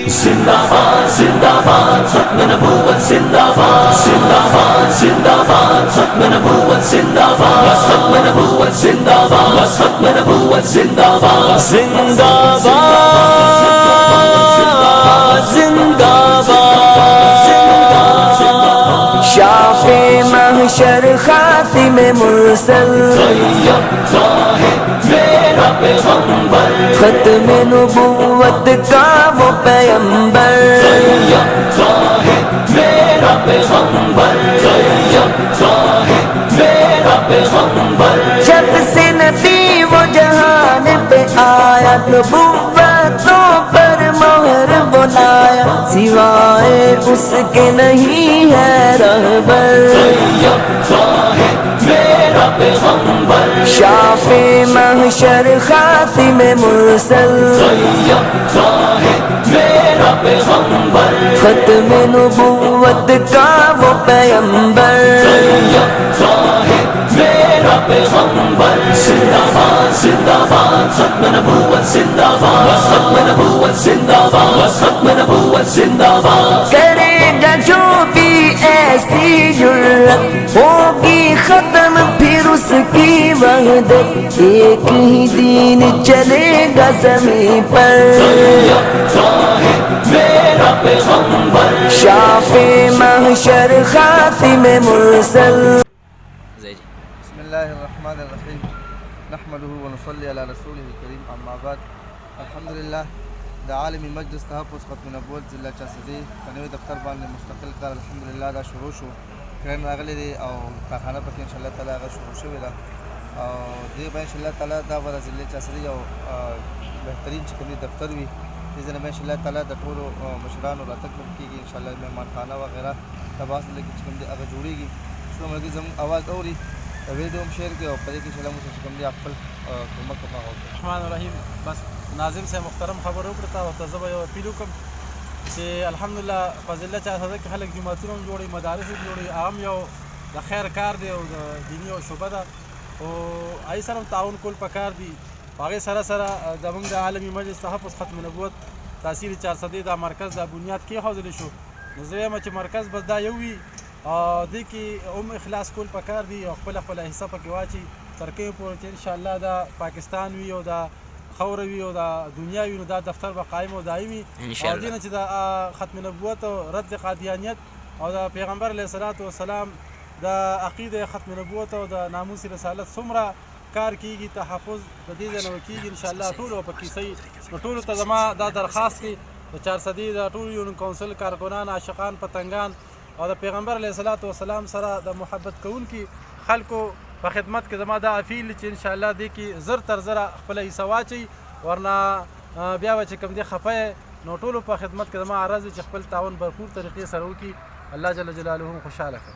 زندہ باد زندہ باد ختم نبوت زندہ باد زندہ باد زندہ باد ختم نبوت زندہ باد ختم نبوت زندہ باد ختم نبوت زندہ باد زندہ باد زندہ باد شافع محشر خاتم مرسل طیب طاہر میرا پیغمبر ختم نبوت کا وہ پیمبر طیب طاہر میرا پیغمبر طیب طاہر میرا پیغمبر جب سے نبی وہ جہان پہ آیا نبوتوں پر مہر بلایا سوائے اس کے نہیں ہے رہبر طیب طاہر میرا پیغمبر شافع محشر خاتم مرسل طیب طاہر میرا پیغمبر ختم نبوت کا وہ پیمبر طیب طاہر میرا پیغمبر زندہ باد زندہ باد ختم نبوت زندہ باد ختم نبوت زندہ باد ختم نبوت زندہ باد کرے گا جو بھی ایسی جرت ہوگی ختم پھر اس کی وحدت ایک ہی دین چلے گا زمین پر طیب طاہر میرا پیغمبر شافع محشر خاتم مرسل بسم اللہ الرحمن الرحیم نحمده ونصلی علی رسوله الکریم اما بعد الحمدللہ دا عالمی مجلس تحفظ ختم نبوت ضلع چاسدی کنوی دفتر باندې مستقل کار الحمدللہ دا شروع شو کرن راغلی دی او کارخانه پکې انشاءاللہ تعالی هغه شروع شوې ده او دې به انشاءاللہ تعالی دا به ضلع چاسدی یو بهترین چې کوم دفتر وي دې ځای به انشاءاللہ تعالی د ټولو مشرانو راتګ کېږي انشاءاللہ مهمانخانه وغیرہ تباس لګي چې کوم دی هغه جوړېږي څو ملګري زموږ اواز اوري ویڈیو ہم شیئر کیا اور پڑھے کہ چلا مجھے کم دیا خپل کومک کو پاو الرحمن الرحیم بس ناظم سے محترم خبر وکړه او ته زبا یو اپیل وکم چې الحمدلله فضیلت چا صدق خلک جماعتونه جوړي مدارس جوړي عام یو د خیر کار دی او د دینی او شوبه ده او آی سره تعاون کول پکار دی هغه سره سره زمونږ د عالمی مجلس تحفظ ختم نبوت تاثیر 400 دا مرکز د بنیاد کې خوذل شو نو زه یم چې مرکز بس دا یو وي دې کې اخلاص کول پکار دی او خپل حصہ پکې واچي ترکیب پورې چې انشاءالله دا پاکستان وي او دا خاوره وي او دا دنیا وي نو دا دفتر به قایم او دایمي او دې نه چې دا ختم نبوت او رد قادیانیت او دا پیغمبر علیه الصلاۃ والسلام دا عقیده ختم نبوت او دا ناموس رسالت څومره کار کیږي تحفظ د دې نه کیږي انشاءالله ټول پکې صحیح نو ټول ته زما دا درخواست دی د 400 دا ټول یو کونسل کارکنان عاشقان پتنګان او د پیغمبر علیه الصلاۃ والسلام سره د محبت کوونکي خلکو په خدمت کې زما دا اپیل چې انشاءالله دې کې زر تر زره خپله حصه واچوي ورنه بیا به چې کوم دی خفه نو ټولو په خدمت کې زما عرض چې خپل تعاون بھرپور طریقې سره وکړي الله جل جلاله خوشحاله کړي